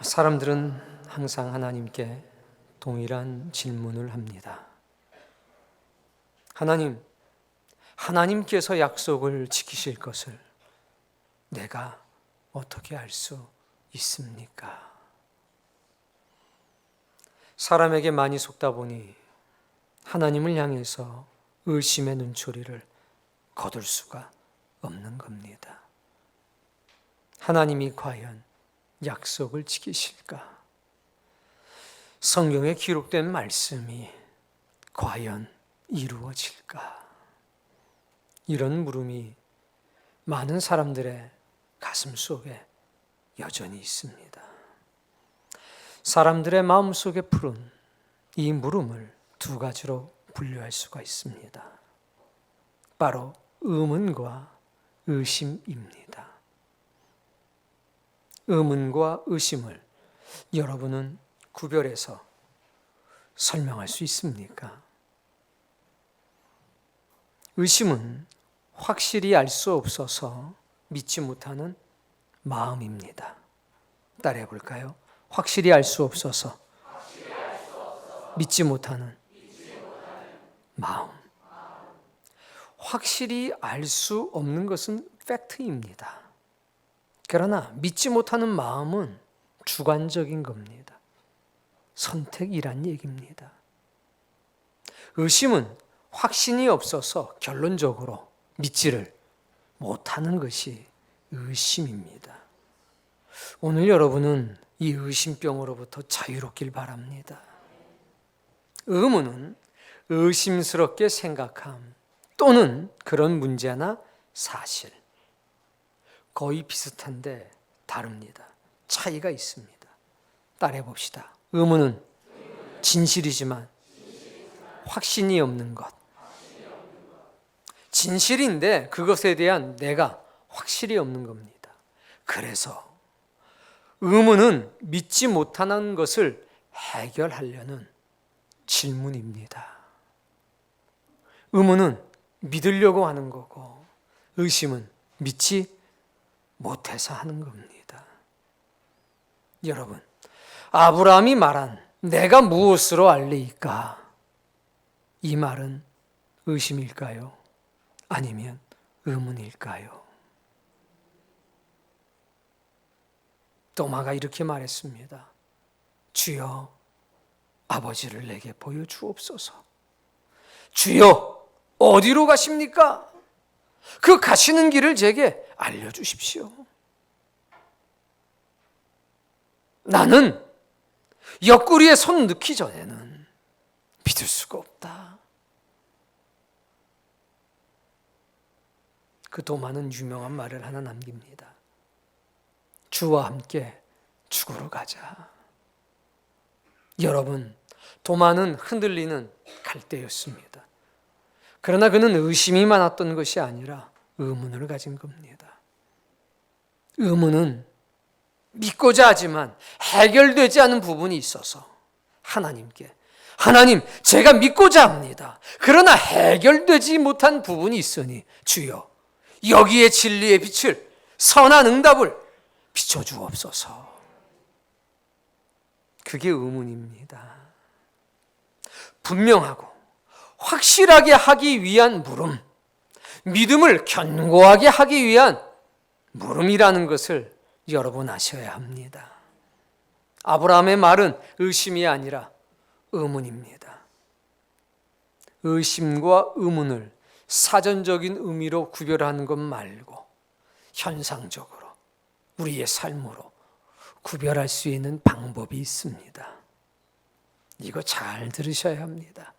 사람들은 항상 하나님께 동일한 질문을 합니다. 하나님께서 약속을 지키실 것을 내가 어떻게 알 수 있습니까? 사람에게 많이 속다 보니 하나님을 향해서 의심의 눈초리를 거둘 수가 없는 겁니다. 하나님이 과연 약속을 지키실까? 성경에 기록된 말씀이 과연 이루어질까? 이런 물음이 많은 사람들의 가슴 속에 여전히 있습니다. 사람들의 마음속에 푸른 이 물음을 두 가지로 분류할 수가 있습니다. 바로 의문과 의심입니다. 의문과 의심을 여러분은 구별해서 설명할 수 있습니까? 의심은 확실히 알 수 없어서 믿지 못하는 마음입니다. 따라해 볼까요? 확실히 알 수 없어서 믿지 못하는 마음. 확실히 알 수 없는 것은 팩트입니다. 그러나 믿지 못하는 마음은 주관적인 겁니다. 선택이란 얘기입니다. 의심은 확신이 없어서 결론적으로 믿지를 못하는 것이 의심입니다. 오늘 여러분은 이 의심병으로부터 자유롭길 바랍니다. 의문은 의심스럽게 생각함 또는 그런 문제나 사실. 거의 비슷한데 다릅니다. 차이가 있습니다. 따라해 봅시다. 의문은 진실이지만 확신이 없는 것. 진실인데 그것에 대한 내가 확실히 없는 겁니다. 그래서 의문은 믿지 못하는 것을 해결하려는 질문입니다. 의문은 믿으려고 하는 거고 의심은 믿지 못해서 하는 겁니다. 여러분, 아브라함이 말한 내가 무엇으로 알리이까? 이 말은 의심일까요? 아니면 의문일까요? 도마가 이렇게 말했습니다. 주여, 아버지를 내게 보여주옵소서. 주여, 어디로 가십니까? 그 가시는 길을 제게 알려주십시오. 나는 옆구리에 손 넣기 전에는 믿을 수가 없다. 그 도마는 유명한 말을 하나 남깁니다. 주와 함께 죽으러 가자. 여러분, 도마는 흔들리는 갈대였습니다. 그러나 그는 의심이 많았던 것이 아니라 의문을 가진 겁니다. 의문은 믿고자 하지만 해결되지 않은 부분이 있어서 하나님께 하나님, 제가 믿고자 합니다. 그러나 해결되지 못한 부분이 있으니 주여, 여기에 진리의 빛을 선한 응답을 비춰주옵소서. 그게 의문입니다. 분명하고 확실하게 하기 위한 물음, 믿음을 견고하게 하기 위한 물음이라는 것을 여러분 아셔야 합니다. 아브라함의 말은 의심이 아니라 의문입니다. 의심과 의문을 사전적인 의미로 구별하는 것 말고 현상적으로 우리의 삶으로 구별할 수 있는 방법이 있습니다. 이거 잘 들으셔야 합니다.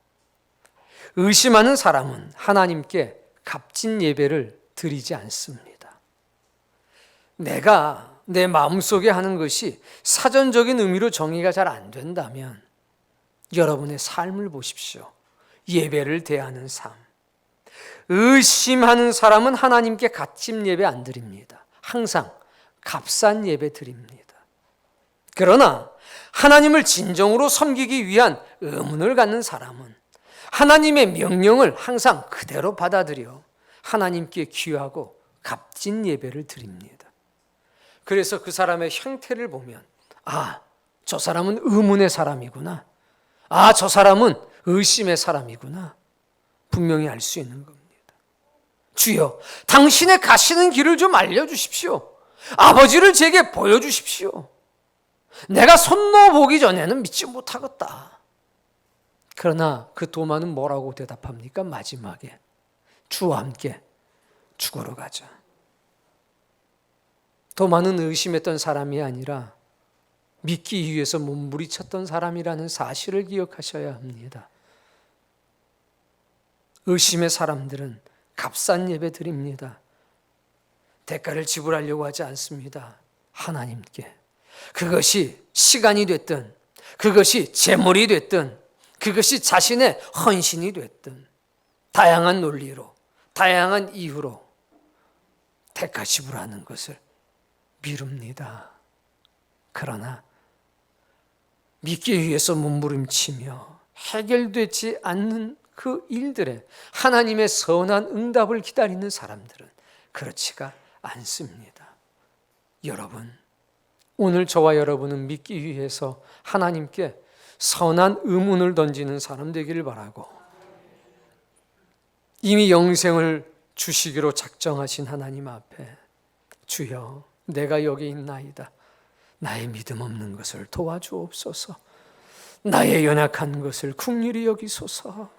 의심하는 사람은 하나님께 값진 예배를 드리지 않습니다. 내가 내 마음속에 하는 것이 사전적인 의미로 정의가 잘 안 된다면 여러분의 삶을 보십시오. 예배를 대하는 삶. 의심하는 사람은 하나님께 값진 예배 안 드립니다. 항상 값싼 예배 드립니다. 그러나 하나님을 진정으로 섬기기 위한 의문을 갖는 사람은 하나님의 명령을 항상 그대로 받아들여 하나님께 귀하고 값진 예배를 드립니다. 그래서 그 사람의 형태를 보면 아, 저 사람은 의문의 사람이구나. 아, 저 사람은 의심의 사람이구나. 분명히 알 수 있는 겁니다. 주여, 당신의 가시는 길을 좀 알려주십시오. 아버지를 제게 보여주십시오. 내가 손 넣어보기 전에는 믿지 못하겠다. 그러나 그 도마는 뭐라고 대답합니까? 마지막에 주와 함께 죽으러 가자. 도마는 의심했던 사람이 아니라 믿기 위해서 몸부리쳤던 사람이라는 사실을 기억하셔야 합니다. 의심의 사람들은 값싼 예배 드립니다. 대가를 지불하려고 하지 않습니다. 하나님께. 그것이 시간이 됐든, 그것이 재물이 됐든, 그것이 자신의 헌신이 됐든, 다양한 논리로, 다양한 이유로 대가 지불하는 것을 미룹니다. 그러나 믿기 위해서 몸부림치며 해결되지 않는 그 일들에 하나님의 선한 응답을 기다리는 사람들은 그렇지가 않습니다. 여러분, 오늘 저와 여러분은 믿기 위해서 하나님께 선한 의문을 던지는 사람 되기를 바라고, 이미 영생을 주시기로 작정하신 하나님 앞에 주여, 내가 여기 있나이다. 나의 믿음 없는 것을 도와주옵소서. 나의 연약한 것을 긍휼히 여기소서.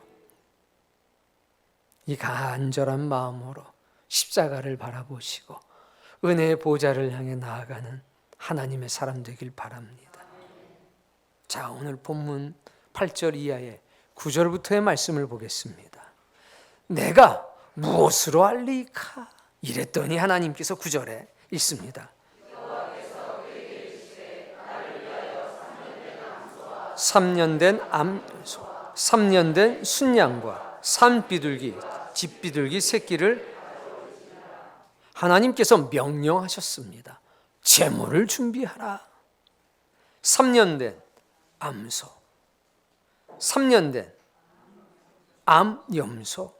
이 간절한 마음으로 십자가를 바라보시고 은혜의 보좌를 향해 나아가는 하나님의 사람 되길 바랍니다. 자, 오늘 본문 8절 이하의 9절부터의 말씀을 보겠습니다. 내가 무엇으로 알리까? 이랬더니 하나님께서 9절에 있습니다. 3년 된 순양과 산비둘기, 집비둘기 새끼를 하나님께서 명령하셨습니다. 제물을 준비하라. 3년 된 암소, 3년 된 암염소,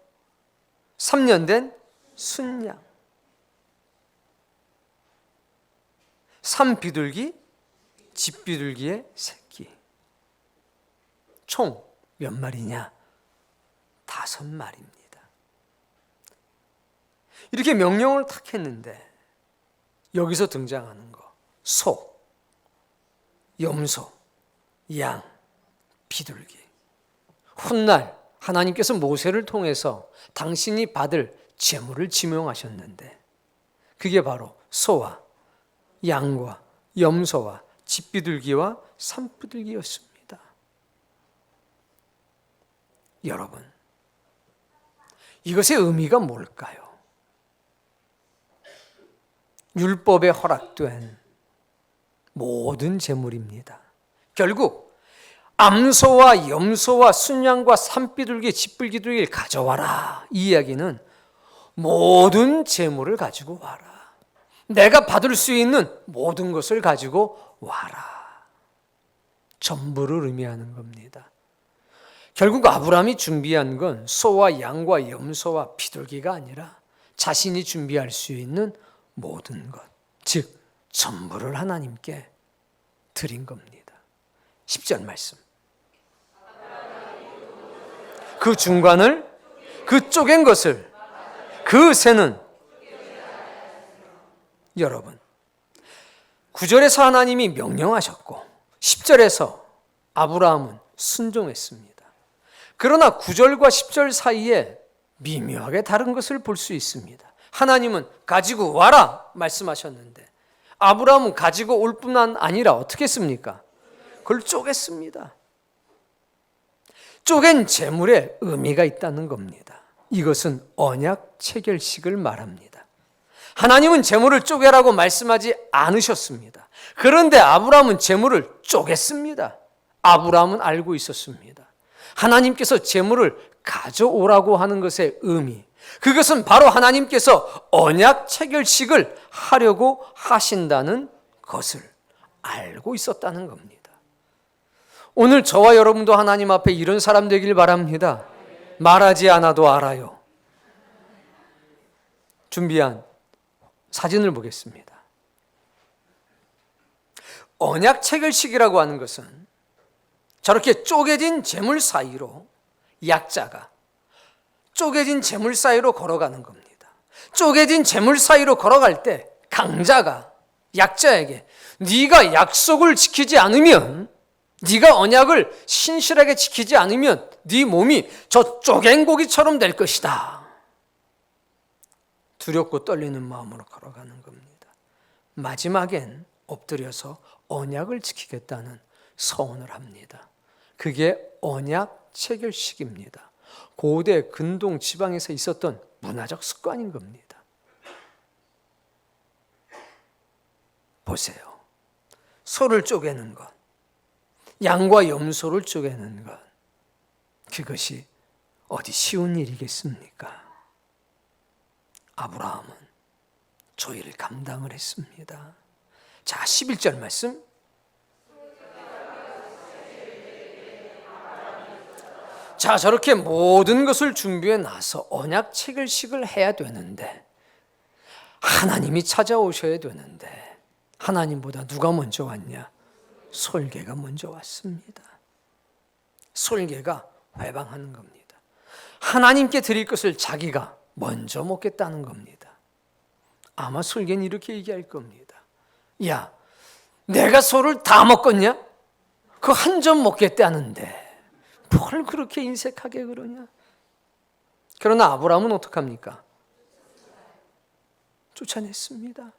3년 된 순양, 산비둘기, 집비둘기의 새끼. 총 몇 마리냐? 5마리입니다. 이렇게 명령을 탁 했는데 여기서 등장하는 거, 소, 염소, 양, 비둘기. 훗날 하나님께서 모세를 통해서 당신이 받을 제물을 지명하셨는데 그게 바로 소와 양과 염소와 집비둘기와 산비둘기였습니다. 여러분, 이것의 의미가 뭘까요? 율법에 허락된 모든 제물입니다. 결국 암소와 염소와 순양과 산비둘기, 집비둘기를 가져와라. 이 이야기는 모든 제물을 가지고 와라. 내가 받을 수 있는 모든 것을 가지고 와라. 전부를 의미하는 겁니다. 결국 아브라함이 준비한 건 소와 양과 염소와 비둘기가 아니라 자신이 준비할 수 있는 모든 것, 즉 전부를 하나님께 드린 겁니다. 10절 말씀. 그 중간을, 그 쪼갠 것을, 그 새는, 여러분, 9절에서 하나님이 명령하셨고 10절에서 아브라함은 순종했습니다. 그러나 9절과 10절 사이에 미묘하게 다른 것을 볼 수 있습니다. 하나님은 가지고 와라 말씀하셨는데 아브라함은 가지고 올 뿐만 아니라 어떻게 했습니까? 그걸 쪼갰습니다. 쪼갠 제물에 의미가 있다는 겁니다. 이것은 언약 체결식을 말합니다. 하나님은 제물을 쪼개라고 말씀하지 않으셨습니다. 그런데 아브라함은 제물을 쪼갰습니다. 아브라함은 알고 있었습니다. 하나님께서 제물을 가져오라고 하는 것의 의미, 그것은 바로 하나님께서 언약 체결식을 하려고 하신다는 것을 알고 있었다는 겁니다. 오늘 저와 여러분도 하나님 앞에 이런 사람 되길 바랍니다. 말하지 않아도 알아요. 준비한 사진을 보겠습니다. 언약 체결식이라고 하는 것은 저렇게 쪼개진 재물 사이로 약자가 쪼개진 재물 사이로 걸어가는 겁니다. 쪼개진 재물 사이로 걸어갈 때 강자가 약자에게 네가 약속을 지키지 않으면, 네가 언약을 신실하게 지키지 않으면 네 몸이 저 쪼갠 고기처럼 될 것이다. 두렵고 떨리는 마음으로 걸어가는 겁니다. 마지막엔 엎드려서 언약을 지키겠다는 서원을 합니다. 그게 언약 체결식입니다. 고대 근동 지방에서 있었던 문화적 습관인 겁니다. 보세요. 소를 쪼개는 것, 양과 염소를 쪼개는 것, 그것이 어디 쉬운 일이겠습니까? 아브라함은 저 일을 감당을 했습니다. 자, 11절 말씀. 자, 저렇게 모든 것을 준비해 놔서 언약 체결식을 해야 되는데, 하나님이 찾아오셔야 되는데, 하나님보다 누가 먼저 왔냐? 솔개가 먼저 왔습니다. 솔개가 회방하는 겁니다. 하나님께 드릴 것을 자기가 먼저 먹겠다는 겁니다. 아마 솔개는 이렇게 얘기할 겁니다. 야, 내가 소를 다 먹겠냐? 그 한 점 먹겠다는데 뭘 그렇게 인색하게 그러냐? 그러나 아브라함은 어떡합니까? 쫓아냈습니다.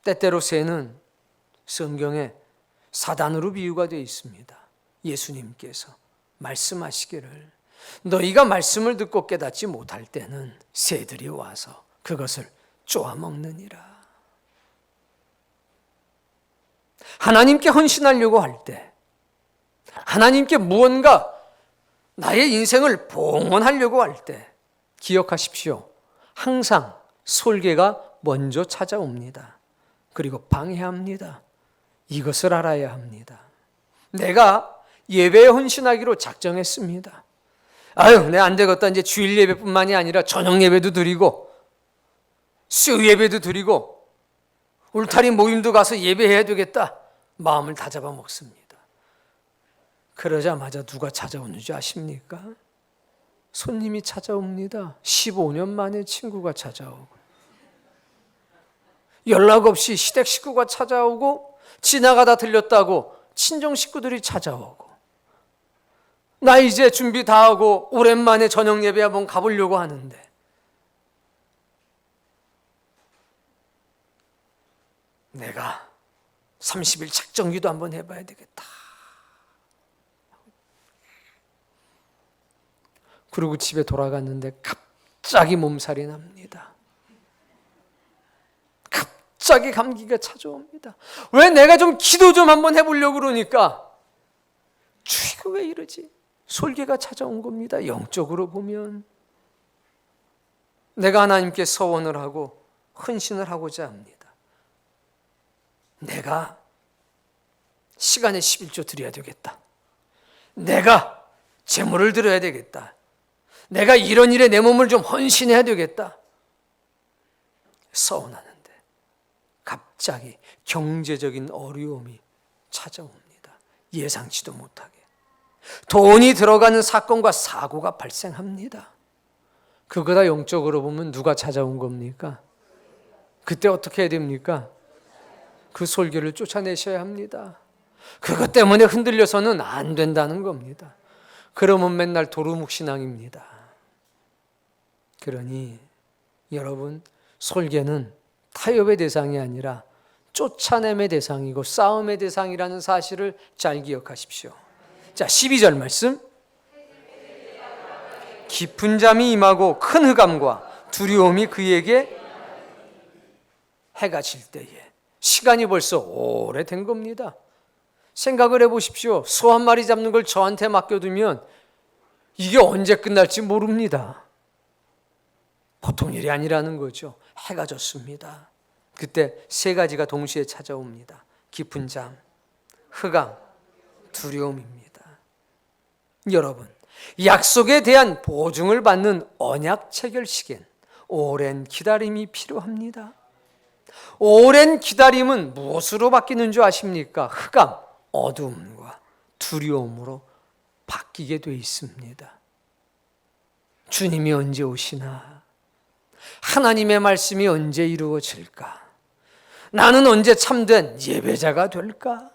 때때로 새는 성경에 사단으로 비유가 되어 있습니다. 예수님께서 말씀하시기를 너희가 말씀을 듣고 깨닫지 못할 때는 새들이 와서 그것을 쪼아먹느니라. 하나님께 헌신하려고 할 때, 하나님께 무언가 나의 인생을 봉헌하려고 할 때 기억하십시오. 항상 솔개가 먼저 찾아옵니다. 그리고 방해합니다. 이것을 알아야 합니다. 내가 예배에 헌신하기로 작정했습니다. 아유, 내 안 되겠다. 이제 주일 예배뿐만이 아니라 저녁 예배도 드리고 수요 예배도 드리고 울타리 모임도 가서 예배해야 되겠다. 마음을 다 잡아먹습니다. 그러자마자 누가 찾아오는지 아십니까? 손님이 찾아옵니다. 15년 만에 친구가 찾아오고, 연락 없이 시댁 식구가 찾아오고, 지나가다 들렸다고 친정 식구들이 찾아오고, 나 이제 준비 다 하고 오랜만에 저녁 예배 한번 가보려고 하는데, 내가 30일 작정기도 한번 해봐야 되겠다. 그리고 집에 돌아갔는데 갑자기 몸살이 납니다. 갑자기 감기가 찾아옵니다. 왜 내가 좀 기도 좀 한번 해보려고 그러니까 이거 왜 이러지? 솔개가 찾아온 겁니다. 영적으로 보면 내가 하나님께 서원을 하고 헌신을 하고자 합니다. 내가 시간에 11조 드려야 되겠다. 내가 재물을 드려야 되겠다. 내가 이런 일에 내 몸을 좀 헌신해야 되겠다. 서운하는데 갑자기 경제적인 어려움이 찾아옵니다. 예상치도 못하게. 돈이 들어가는 사건과 사고가 발생합니다. 그거다 영적으로 보면 누가 찾아온 겁니까? 그때 어떻게 해야 됩니까? 그 솔개를 쫓아내셔야 합니다. 그것 때문에 흔들려서는 안 된다는 겁니다. 그러면 맨날 도루묵신앙입니다. 그러니 여러분, 솔개는 타협의 대상이 아니라 쫓아냄의 대상이고 싸움의 대상이라는 사실을 잘 기억하십시오. 자, 12절 말씀. 깊은 잠이 임하고 큰 흑암과 두려움이 그에게, 해가 질 때에, 시간이 벌써 오래된 겁니다. 생각을 해보십시오. 소 한 마리 잡는 걸 저한테 맡겨두면 이게 언제 끝날지 모릅니다. 보통 일이 아니라는 거죠. 해가 졌습니다. 그때 세 가지가 동시에 찾아옵니다. 깊은 잠, 흑암, 두려움입니다. 여러분, 약속에 대한 보증을 받는 언약 체결식엔 오랜 기다림이 필요합니다. 오랜 기다림은 무엇으로 바뀌는 줄 아십니까? 흑암, 어두움과 두려움으로 바뀌게 돼 있습니다. 주님이 언제 오시나? 하나님의 말씀이 언제 이루어질까? 나는 언제 참된 예배자가 될까?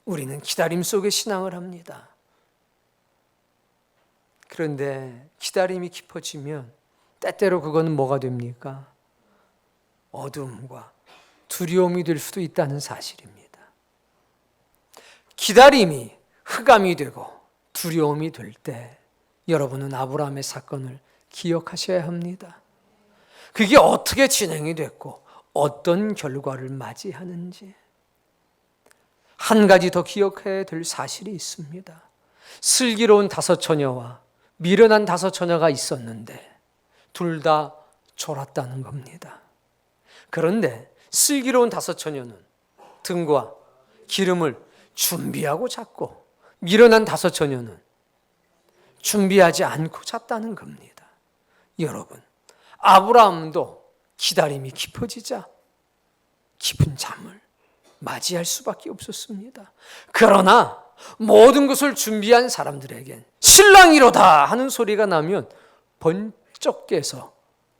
우리는 기다림 속에 신앙을 합니다. 그런데 기다림이 깊어지면 때때로 그거는 뭐가 됩니까? 어두움과 두려움이 될 수도 있다는 사실입니다. 기다림이 흑암이 되고 두려움이 될 때 여러분은 아브라함의 사건을 기억하셔야 합니다. 그게 어떻게 진행이 됐고 어떤 결과를 맞이하는지. 한 가지 더 기억해야 될 사실이 있습니다. 슬기로운 5 처녀와 미련한 5 처녀가 있었는데 둘 다 졸았다는 겁니다. 그런데 슬기로운 5 처녀는 등과 기름을 준비하고 잤고 미련한 5 처녀는 준비하지 않고 잤다는 겁니다. 여러분, 아브라함도 기다림이 깊어지자 깊은 잠을 맞이할 수밖에 없었습니다. 그러나 모든 것을 준비한 사람들에겐 신랑이로다 하는 소리가 나면 번쩍 깨서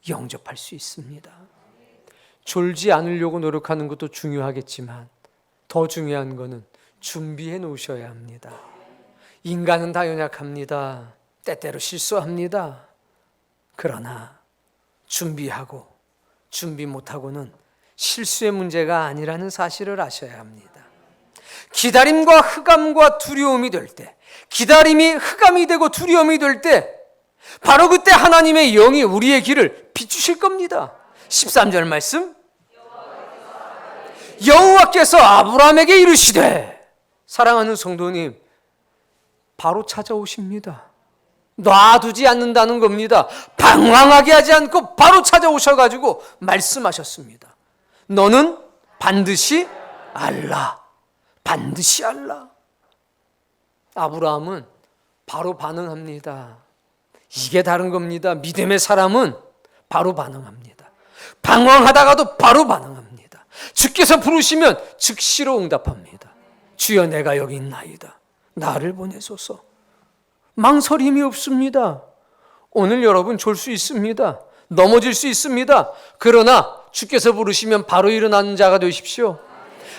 영접할 수 있습니다. 졸지 않으려고 노력하는 것도 중요하겠지만 더 중요한 것은 준비해 놓으셔야 합니다. 인간은 다 연약합니다. 때때로 실수합니다. 그러나 준비하고 준비 못하고는 실수의 문제가 아니라는 사실을 아셔야 합니다. 기다림과 흑암과 두려움이 될 때, 기다림이 흑암이 되고 두려움이 될 때, 바로 그때 하나님의 영이 우리의 길을 비추실 겁니다. 13절 말씀, 여호와께서 아브라함에게 이르시되, 사랑하는 성도님, 바로 찾아오십니다. 놔두지 않는다는 겁니다. 방황하게 하지 않고 바로 찾아오셔가지고 말씀하셨습니다. 너는 반드시 알라. 반드시 알라. 아브라함은 바로 반응합니다. 이게 다른 겁니다. 믿음의 사람은 바로 반응합니다. 방황하다가도 바로 반응합니다. 주께서 부르시면 즉시로 응답합니다. 주여 내가 여기 있나이다. 나를 보내소서. 망설임이 없습니다. 오늘 여러분 졸 수 있습니다. 넘어질 수 있습니다. 그러나 주께서 부르시면 바로 일어나는 자가 되십시오.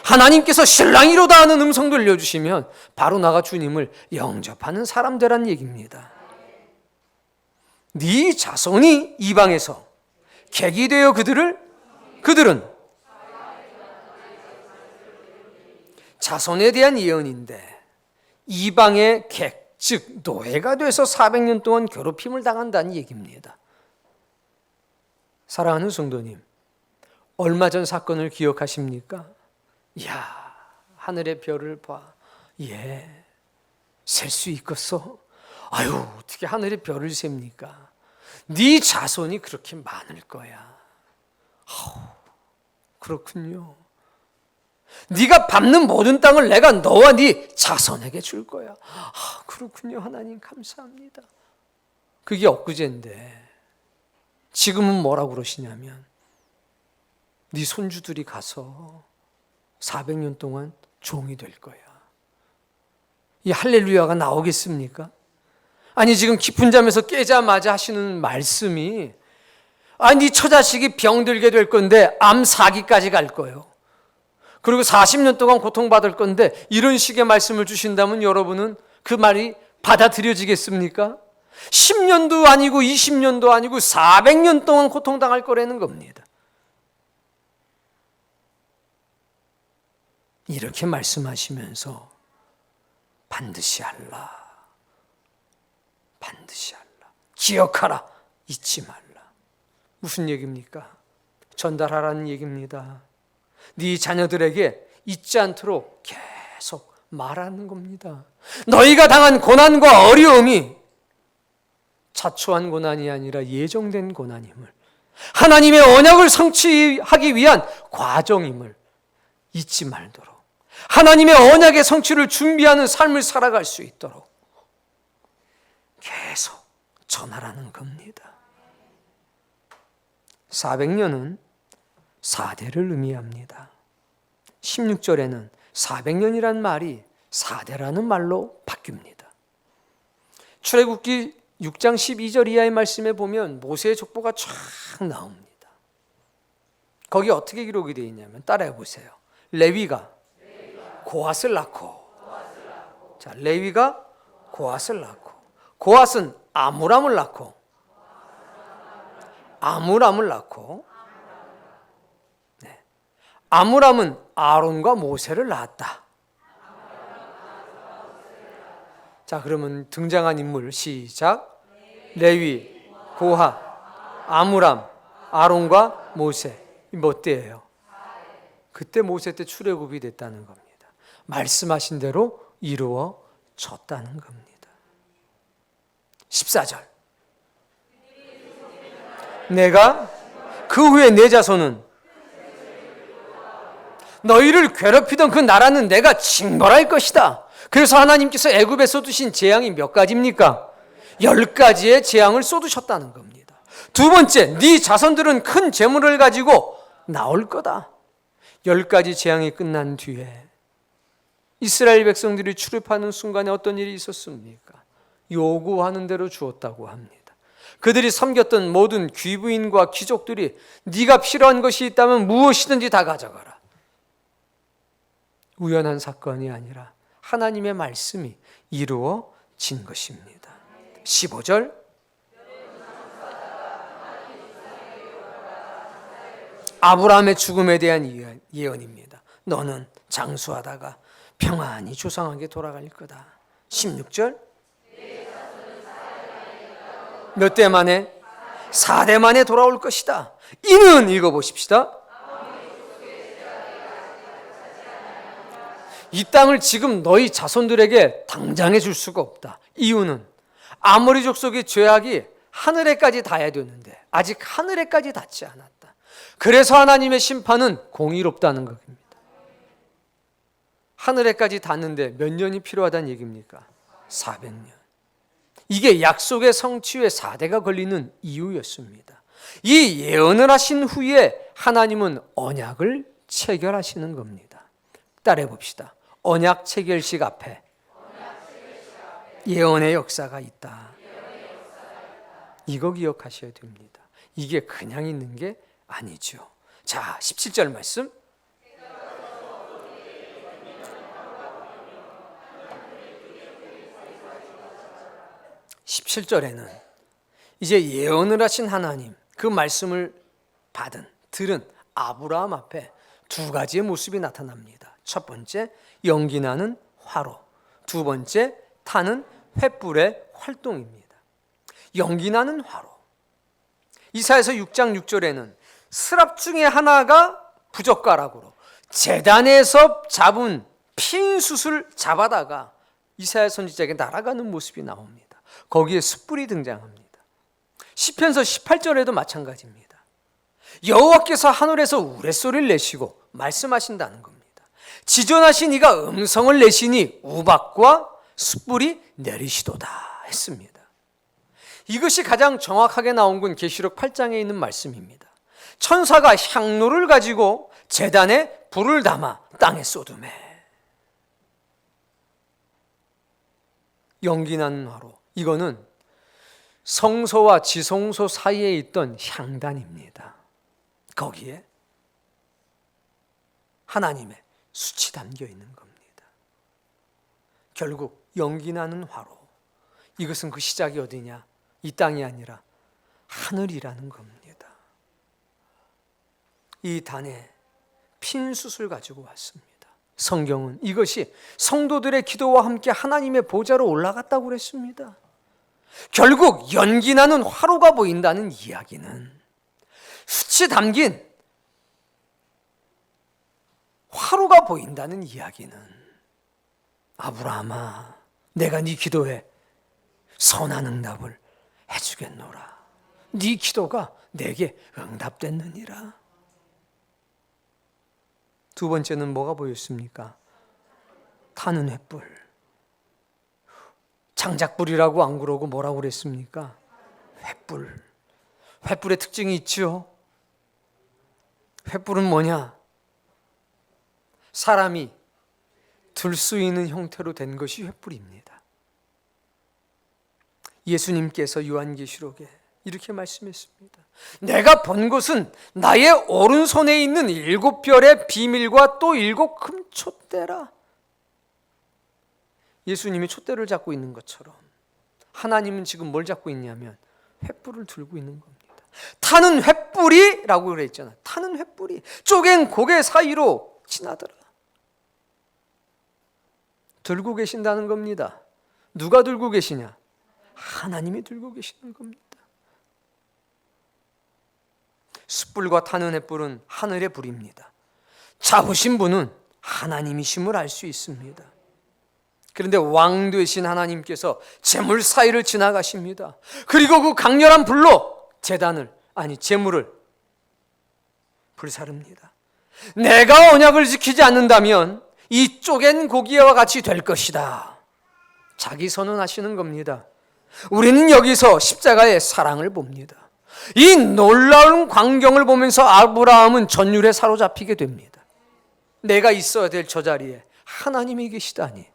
하나님께서 신랑이로다 하는 음성 들려주시면 바로 나가 주님을 영접하는 사람 되란 얘기입니다. 네 자손이 이방에서 객이 되어 그들은 자손에 대한 예언인데 이방의 객, 즉 노예가 돼서 400년 동안 괴롭힘을 당한다는 얘기입니다. 사랑하는 성도님, 얼마 전 사건을 기억하십니까? 이야, 하늘의 별을 봐. 예, 셀 수 있겠어? 아유, 어떻게 하늘의 별을 셉니까? 네 자손이 그렇게 많을 거야. 그렇군요. 네가 밟는 모든 땅을 내가 너와 네 자손에게 줄 거야. 그렇군요. 하나님 감사합니다. 그게 엊그제인데 지금은 뭐라고 그러시냐면 네 손주들이 가서 400년 동안 종이 될 거야. 이 할렐루야가 나오겠습니까? 아니 지금 깊은 잠에서 깨자마자 하시는 말씀이 네 처자식이 병들게 될 건데 암 4기까지 갈 거예요. 그리고 40년 동안 고통받을 건데 이런 식의 말씀을 주신다면 여러분은 그 말이 받아들여지겠습니까? 10년도 아니고 20년도 아니고 400년 동안 고통당할 거라는 겁니다. 이렇게 말씀하시면서 반드시 알라. 반드시 알라. 기억하라. 잊지 말라. 무슨 얘기입니까? 전달하라는 얘기입니다. 네 자녀들에게 잊지 않도록 계속 말하는 겁니다. 너희가 당한 고난과 어려움이 자초한 고난이 아니라 예정된 고난임을, 하나님의 언약을 성취하기 위한 과정임을 잊지 말도록, 하나님의 언약의 성취를 준비하는 삶을 살아갈 수 있도록 계속 전하라는 겁니다. 400년은 4대를 의미합니다. 16절에는 400년이란 말이 4대라는 말로 바뀝니다. 출애굽기 6장 12절 이하의 말씀에 보면 모세의 족보가 쫙 나옵니다. 거기 어떻게 기록이 되어 있냐면 따라해 보세요. 레위가 고앗을 낳고, 자, 레위가 고앗을 낳고, 고앗은 아므람을 낳고, 아므람을 낳고, 네. 아므람은 아론과 모세를 낳았다. 자, 그러면 등장한 인물 시작. 레위, 고핫, 아므람, 아론과 모세. 몇 대예요? 그때 모세 때 출애굽이 됐다는 겁니다. 말씀하신 대로 이루어졌다는 겁니다. 14절. 내가 그 후에 내 자손은 너희를 괴롭히던 그 나라는 내가 징벌할 것이다. 그래서 하나님께서 애굽에 쏟으신 재앙이 몇 가지입니까? 10가지의 재앙을 쏟으셨다는 겁니다. 두 번째, 네 자손들은 큰 재물을 가지고 나올 거다. 10가지 재앙이 끝난 뒤에 이스라엘 백성들이 출입하는 순간에 어떤 일이 있었습니까? 요구하는 대로 주었다고 합니다. 그들이 섬겼던 모든 귀부인과 귀족들이 네가 필요한 것이 있다면 무엇이든지 다 가져가라. 우연한 사건이 아니라 하나님의 말씀이 이루어진 것입니다. 15절. 아브라함의 죽음에 대한 예언입니다. 너는 장수하다가 평안히 조상에게 돌아갈 거다. 16절. 몇 대 만에? 4대 만에 돌아올 것이다. 이는 읽어보십시다. 이 땅을 지금 너희 자손들에게 당장에 줄 수가 없다. 이유는 아모리 족속의 죄악이 하늘에까지 닿아야 되는데 아직 하늘에까지 닿지 않았다. 그래서 하나님의 심판은 공의롭다는 겁니다. 하늘에까지 닿는데 몇 년이 필요하다는 얘기입니까? 400년. 이게 약속의 성취에 4대가 걸리는 이유였습니다. 이 예언을 하신 후에 하나님은 언약을 체결하시는 겁니다. 따라해 봅시다. 언약 체결식 앞에 예언의 역사가 있다. 이거 기억하셔야 됩니다. 이게 그냥 있는 게 아니죠. 자, 17절 말씀. (17절에는) 이제 예언을 하신 하나님, 그 말씀을 들은 아브라함 앞에 두 가지의 모습이 나타납니다. 첫 번째, 연기 나는 화로. 두 번째, 타는 횃불의 활동입니다. 연기 나는 화로. 이사야서 6장 6절에는 스랍 중에 하나가 부젓가락으로 제단에서 잡은 핀 숯을 잡아다가 이사야 선지자에게 날아가는 모습이 나옵니다. 거기에 숯불이 등장합니다. 시편서 18절에도 마찬가지입니다. 여호와께서 하늘에서 우레소리를 내시고 말씀하신다는 겁니다. 지존하신 이가 음성을 내시니 우박과 숯불이 내리시도다 했습니다. 이것이 가장 정확하게 나온 건 계시록 8장에 있는 말씀입니다. 천사가 향로를 가지고 제단에 불을 담아 땅에 쏟으매. 연기나는 화로. 이거는 성소와 지성소 사이에 있던 향단입니다. 거기에 하나님의 숯이 담겨 있는 겁니다. 결국 연기나는 화로. 이것은 그 시작이 어디냐? 이 땅이 아니라 하늘이라는 겁니다. 이 단에 핀 숯을 가지고 왔습니다. 성경은 이것이 성도들의 기도와 함께 하나님의 보좌로 올라갔다고 그랬습니다. 결국 연기나는 화로가 보인다는 이야기는 숯이 담긴 화로가 보인다는 이야기는 아브라함아, 내가 네 기도에 선한 응답을 해주겠노라. 네 기도가 내게 응답됐느니라. 두 번째는 뭐가 보였습니까? 타는 횃불. 장작불이라고 안 그러고 뭐라고 그랬습니까? 횃불. 횃불의 특징이 있죠. 횃불은 뭐냐? 사람이 들 수 있는 형태로 된 것이 횃불입니다. 예수님께서 요한계시록에 이렇게 말씀했습니다. 내가 본 것은 나의 오른손에 있는 7별의 비밀과 또 7 금촛대라. 예수님이 촛대를 잡고 있는 것처럼 하나님은 지금 뭘 잡고 있냐면 횃불을 들고 있는 겁니다. 타는 횃불이 라고 그랬잖아요. 타는 횃불이 쪼갠 고개 사이로 지나더라. 들고 계신다는 겁니다. 누가 들고 계시냐? 하나님이 들고 계시는 겁니다. 숯불과 타는 횃불은 하늘의 불입니다. 잡으신 분은 하나님이심을 알 수 있습니다. 그런데 왕 되신 하나님께서 제물 사이를 지나가십니다. 그리고 그 강렬한 불로 제물을 불사릅니다. 내가 언약을 지키지 않는다면 이 쪼갠 고기와 같이 될 것이다. 자기 선언하시는 겁니다. 우리는 여기서 십자가의 사랑을 봅니다. 이 놀라운 광경을 보면서 아브라함은 전율에 사로잡히게 됩니다. 내가 있어야 될 저 자리에 하나님이 계시다니,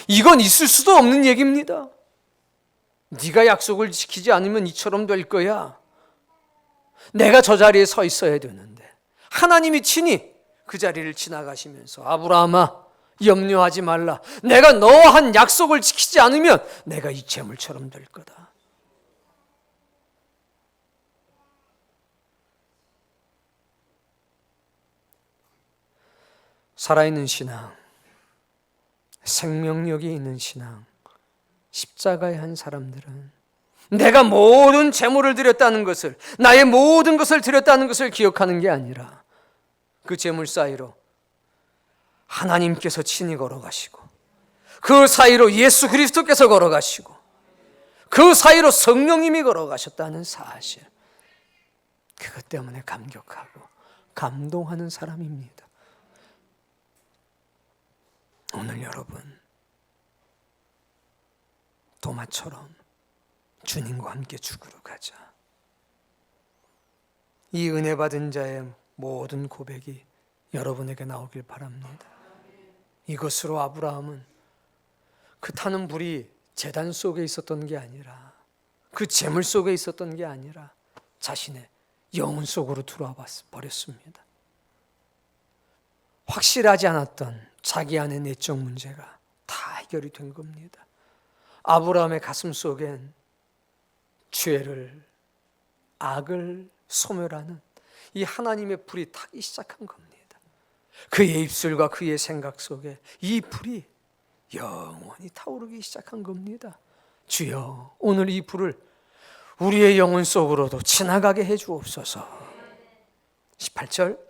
이건 있을 수도 없는 얘기입니다. 네가 약속을 지키지 않으면 이처럼 될 거야. 내가 저 자리에 서 있어야 되는데 하나님이 친히 그 자리를 지나가시면서 아브라함아, 염려하지 말라. 내가 너와 한 약속을 지키지 않으면 내가 이 재물처럼 될 거다. 살아있는 신앙, 생명력이 있는 신앙, 십자가에 한 사람들은 내가 모든 재물을 드렸다는 것을, 나의 모든 것을 드렸다는 것을 기억하는 게 아니라 그 재물 사이로 하나님께서 친히 걸어가시고, 그 사이로 예수 그리스도께서 걸어가시고, 그 사이로 성령님이 걸어가셨다는 사실, 그것 때문에 감격하고 감동하는 사람입니다. 오늘 여러분, 도마처럼 주님과 함께 죽으러 가자. 이 은혜 받은 자의 모든 고백이 여러분에게 나오길 바랍니다. 이것으로 아브라함은 그 타는 불이 제단 속에 있었던 게 아니라, 그 재물 속에 있었던 게 아니라 자신의 영혼 속으로 들어와 버렸습니다. 확실하지 않았던 자기 안의 내적 문제가 다 해결이 된 겁니다. 아브라함의 가슴 속엔 죄를, 악을 소멸하는 이 하나님의 불이 타기 시작한 겁니다. 그의 입술과 그의 생각 속에 이 불이 영원히 타오르기 시작한 겁니다. 주여, 오늘 이 불을 우리의 영혼 속으로도 지나가게 해 주옵소서. 18절,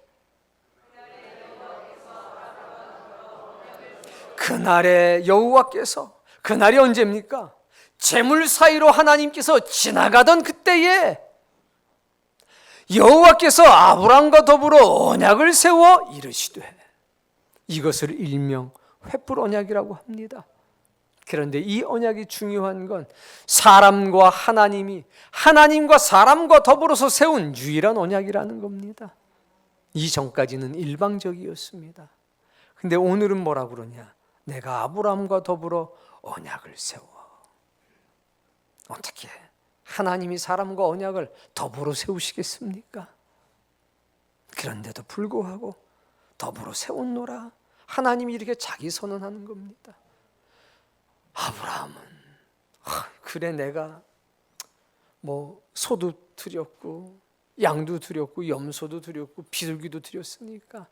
그날에 여호와께서, 그날이 언제입니까? 재물 사이로 하나님께서 지나가던 그때에 여호와께서 아브람과 더불어 언약을 세워 이르시되, 이것을 일명 횃불 언약이라고 합니다. 그런데 이 언약이 중요한 건 사람과 하나님이, 하나님과 사람과 더불어서 세운 유일한 언약이라는 겁니다. 이전까지는 일방적이었습니다. 근데 오늘은 뭐라 그러냐? 내가 아브람과 더불어 언약을 세워. 어떻게 하나님이 사람과 언약을 더불어 세우시겠습니까? 그런데도 불구하고 더불어 세웠노라. 하나님이 이렇게 자기 선언하는 겁니다. 아브라함은 그래, 내가 소도 드렸고 양도 드렸고 염소도 드렸고 비둘기도 드렸으니까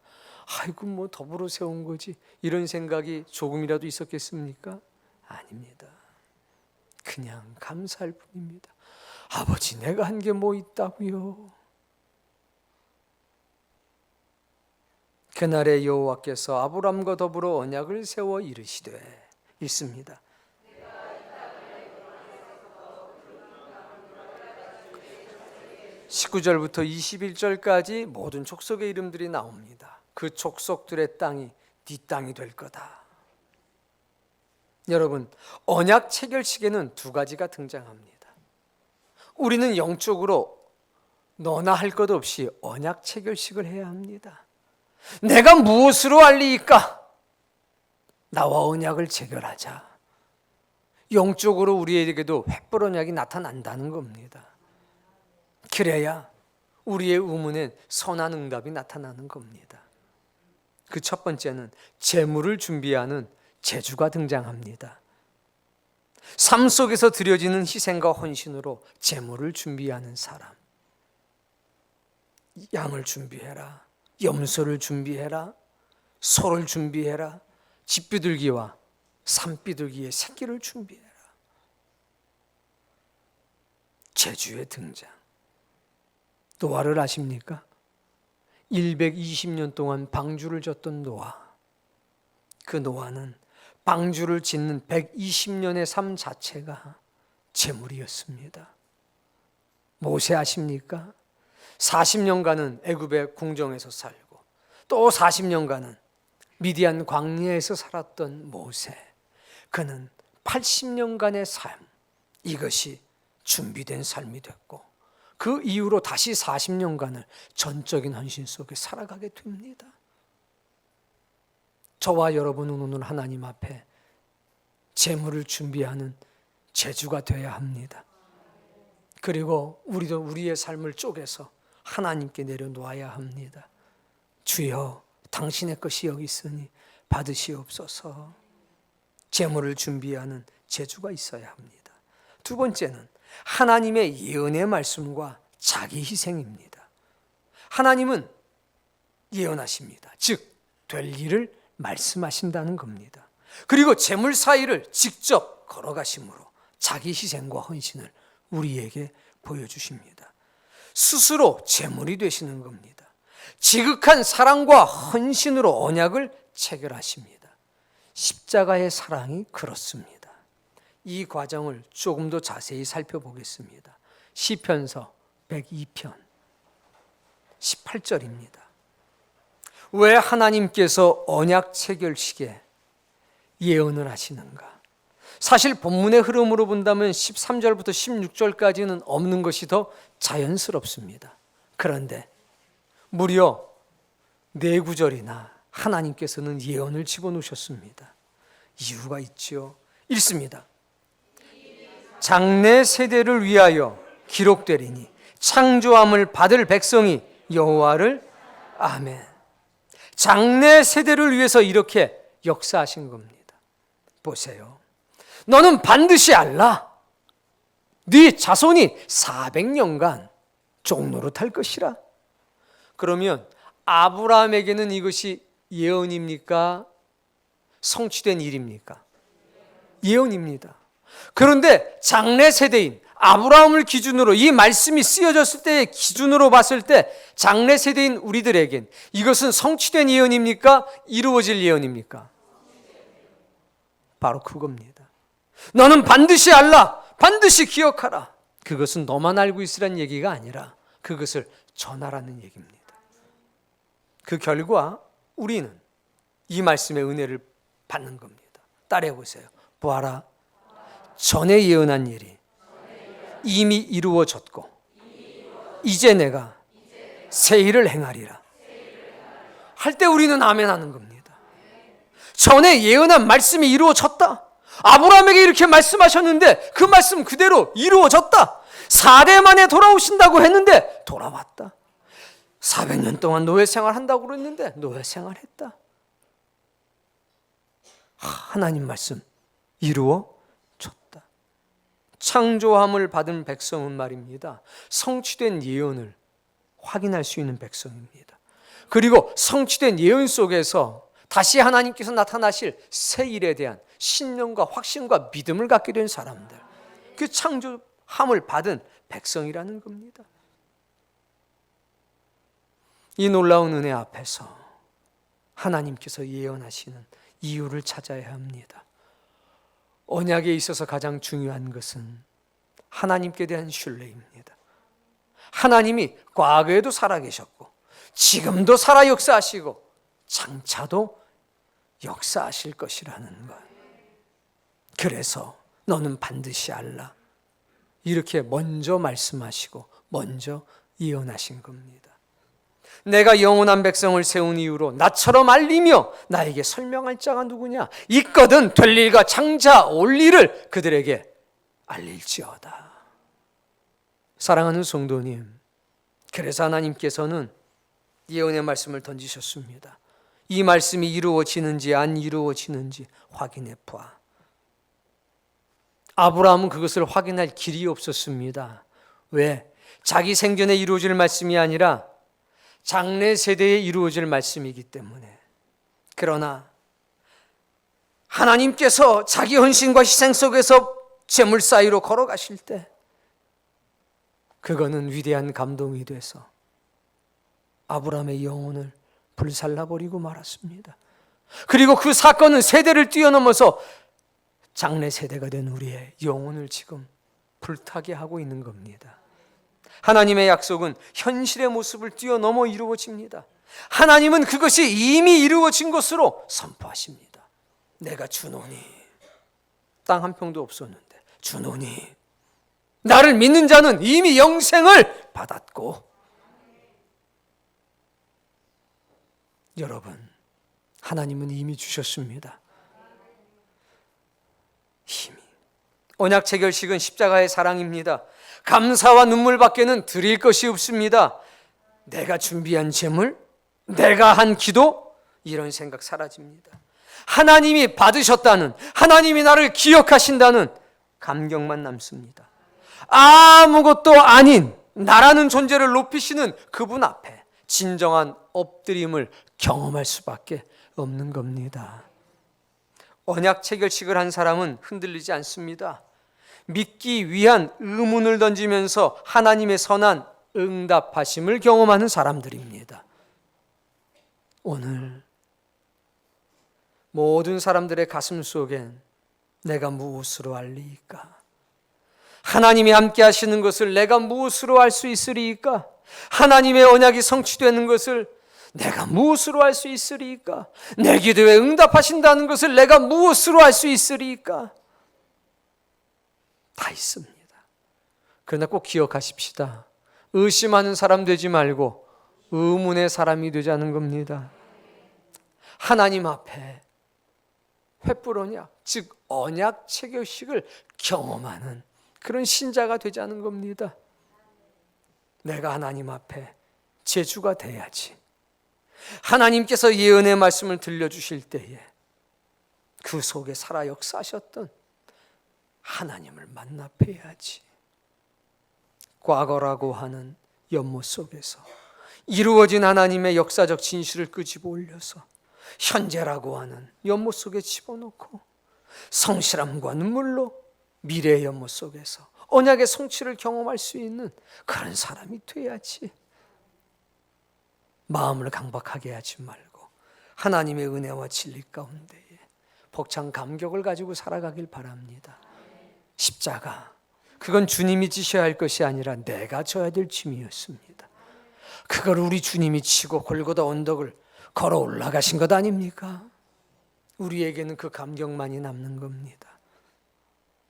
아이고 더불어 세운 거지, 이런 생각이 조금이라도 있었겠습니까? 아닙니다. 그냥 감사할 뿐입니다. 아버지, 내가 한 게 뭐 있다고요? 그날에 여호와께서 아브람과 더불어 언약을 세워 이르시되, 있습니다. 19절부터 21절까지 모든 족속의 이름들이 나옵니다. 그 족속들의 땅이 네 땅이 될 거다. 여러분, 언약 체결식에는 두 가지가 등장합니다. 우리는 영적으로 너나 할 것 없이 언약 체결식을 해야 합니다. 내가 무엇으로 알리이까? 나와 언약을 체결하자. 영적으로 우리에게도 횃불 언약이 나타난다는 겁니다. 그래야 우리의 의문엔 선한 응답이 나타나는 겁니다. 그 첫 번째는 재물을 준비하는 제주가 등장합니다. 삶 속에서 드려지는 희생과 헌신으로 재물을 준비하는 사람. 양을 준비해라. 염소를 준비해라. 소를 준비해라. 집비둘기와 산비둘기의 새끼를 준비해라. 제주의 등장. 노아를 아십니까? 120년 동안 방주를 졌던 노아. 그 노아는 방주를 짓는 120년의 삶 자체가 재물이었습니다. 모세 아십니까? 40년간은 애굽의 궁정에서 살고 또 40년간은 미디안 광야에서 살았던 모세. 그는 80년간의 삶, 이것이 준비된 삶이 됐고 그 이후로 다시 40년간을 전적인 헌신 속에 살아가게 됩니다. 저와 여러분은 오늘 하나님 앞에 재물을 준비하는 제주가 되어야 합니다. 그리고 우리도 우리의 삶을 쪼개서 하나님께 내려놓아야 합니다. 주여, 당신의 것이 여기 있으니 받으시옵소서. 재물을 준비하는 제주가 있어야 합니다. 두 번째는 하나님의 예언의 말씀과 자기 희생입니다. 하나님은 예언하십니다. 즉, 될 일을 말씀하신다는 겁니다. 그리고 재물 사이를 직접 걸어가심으로 자기 희생과 헌신을 우리에게 보여주십니다. 스스로 재물이 되시는 겁니다. 지극한 사랑과 헌신으로 언약을 체결하십니다. 십자가의 사랑이 그렇습니다. 이 과정을 조금 더 자세히 살펴보겠습니다. 시편서 102편 18절입니다. 왜 하나님께서 언약 체결식에 예언을 하시는가? 사실 본문의 흐름으로 본다면 13절부터 16절까지는 없는 것이 더 자연스럽습니다. 그런데 무려 4구절이나 하나님께서는 예언을 집어넣으셨습니다. 이유가 있죠. 읽습니다. 장래 세대를 위하여 기록되리니 창조함을 받을 백성이 여호와를 아멘. 장래 세대를 위해서 이렇게 역사하신 겁니다. 보세요. 너는 반드시 알라. 네 자손이 400년간 종노릇할 것이라. 그러면 아브라함에게는 이것이 예언입니까? 성취된 일입니까? 예언입니다. 그런데 장래 세대인 아브라함을 기준으로 이 말씀이 쓰여졌을 때의 기준으로 봤을 때 장래 세대인 우리들에겐 이것은 성취된 예언입니까? 이루어질 예언입니까? 바로 그겁니다. 너는 반드시 알라. 반드시 기억하라. 그것은 너만 알고 있으라는 얘기가 아니라 그것을 전하라는 얘기입니다. 그 결과 우리는 이 말씀의 은혜를 받는 겁니다. 따라해 보세요. 보아라. 전에 예언한 일이 이미 이루어졌고 이제 내가 새 일을 행하리라 할 때 우리는 아멘 하는 겁니다. 전에 예언한 말씀이 이루어졌다. 아브라함에게 이렇게 말씀하셨는데 그 말씀 그대로 이루어졌다. 4대 만에 돌아오신다고 했는데 돌아왔다. 400년 동안 노예 생활한다고 그랬는데 노예 생활했다. 하나님 말씀 이루어졌다. 창조함을 받은 백성은 말입니다. 성취된 예언을 확인할 수 있는 백성입니다. 그리고 성취된 예언 속에서 다시 하나님께서 나타나실 새 일에 대한 신념과 확신과 믿음을 갖게 된 사람들, 그 창조함을 받은 백성이라는 겁니다. 이 놀라운 은혜 앞에서 하나님께서 예언하시는 이유를 찾아야 합니다. 언약에 있어서 가장 중요한 것은 하나님께 대한 신뢰입니다. 하나님이 과거에도 살아계셨고 지금도 살아 역사하시고 장차도 역사하실 것이라는 것. 그래서 너는 반드시 알라. 이렇게 먼저 말씀하시고 먼저 예언하신 겁니다. 내가 영원한 백성을 세운 이유로 나처럼 알리며 나에게 설명할 자가 누구냐? 있거든 될 일과 장자 올 일을 그들에게 알릴지어다. 사랑하는 성도님, 그래서 하나님께서는 예언의 말씀을 던지셨습니다. 이 말씀이 이루어지는지 안 이루어지는지 확인해 봐. 아브라함은 그것을 확인할 길이 없었습니다. 왜? 자기 생전에 이루어질 말씀이 아니라 장래 세대에 이루어질 말씀이기 때문에. 그러나 하나님께서 자기 헌신과 희생 속에서 제물 사이로 걸어가실 때 그거는 위대한 감동이 돼서 아브라함의 영혼을 불살라버리고 말았습니다. 그리고 그 사건은 세대를 뛰어넘어서 장래 세대가 된 우리의 영혼을 지금 불타게 하고 있는 겁니다. 하나님의 약속은 현실의 모습을 뛰어넘어 이루어집니다. 하나님은 그것이 이미 이루어진 것으로 선포하십니다. 내가 주노니, 땅 한 평도 없었는데 주노니, 나를 믿는 자는 이미 영생을 받았고. 여러분, 하나님은 이미 주셨습니다. 힘이. 언약 체결식은 십자가의 사랑입니다. 감사와 눈물밖에는 드릴 것이 없습니다. 내가 준비한 제물, 내가 한 기도, 이런 생각 사라집니다. 하나님이 받으셨다는, 하나님이 나를 기억하신다는 감격만 남습니다. 아무것도 아닌 나라는 존재를 높이시는 그분 앞에 진정한 엎드림을 경험할 수밖에 없는 겁니다. 언약 체결식을 한 사람은 흔들리지 않습니다. 믿기 위한 의문을 던지면서 하나님의 선한 응답하심을 경험하는 사람들입니다. 오늘 모든 사람들의 가슴 속엔 내가 무엇으로 알리이까? 하나님이 함께 하시는 것을 내가 무엇으로 알 수 있으리이까? 하나님의 언약이 성취되는 것을 내가 무엇으로 알 수 있으리이까? 내 기도에 응답하신다는 것을 내가 무엇으로 알 수 있으리이까? 다 있습니다. 그러나 꼭 기억하십시다. 의심하는 사람 되지 말고 의문의 사람이 되자는 겁니다. 하나님 앞에 횃불 언약, 즉 언약 체결식을 경험하는 그런 신자가 되자는 겁니다. 내가 하나님 앞에 제주가 돼야지. 하나님께서 예언의 말씀을 들려주실 때에 그 속에 살아 역사하셨던 하나님을 만나 뵈야지. 과거라고 하는 연못 속에서 이루어진 하나님의 역사적 진실을 끄집어 올려서 현재라고 하는 연못 속에 집어넣고 성실함과 눈물로 미래의 연못 속에서 언약의 성취를 경험할 수 있는 그런 사람이 돼야지. 마음을 강박하게 하지 말고 하나님의 은혜와 진리 가운데에 벅찬 감격을 가지고 살아가길 바랍니다. 십자가, 그건 주님이 지셔야 할 것이 아니라 내가 져야 될 짐이었습니다. 그걸 우리 주님이 치고 골고다 언덕을 걸어 올라가신 것 아닙니까? 우리에게는 그 감격만이 남는 겁니다.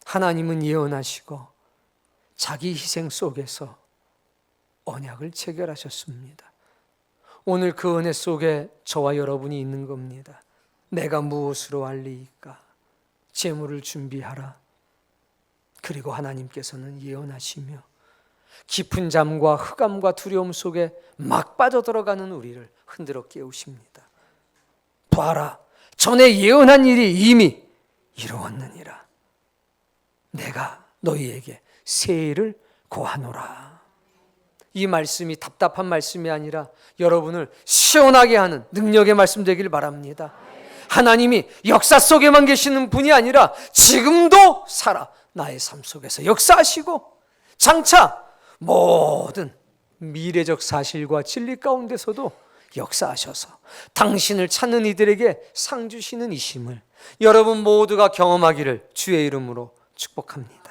하나님은 예언하시고 자기 희생 속에서 언약을 체결하셨습니다. 오늘 그 은혜 속에 저와 여러분이 있는 겁니다. 내가 무엇으로 알리이까? 재물을 준비하라. 그리고 하나님께서는 예언하시며 깊은 잠과 흑암과 두려움 속에 막 빠져들어가는 우리를 흔들어 깨우십니다. 봐라, 전에 예언한 일이 이미 이루었느니라. 내가 너희에게 세일을 고하노라. 이 말씀이 답답한 말씀이 아니라 여러분을 시원하게 하는 능력의 말씀 되길 바랍니다. 하나님이 역사 속에만 계시는 분이 아니라 지금도 살아 나의 삶 속에서 역사하시고 장차 모든 미래적 사실과 진리 가운데서도 역사하셔서 당신을 찾는 이들에게 상 주시는 이심을 여러분 모두가 경험하기를 주의 이름으로 축복합니다.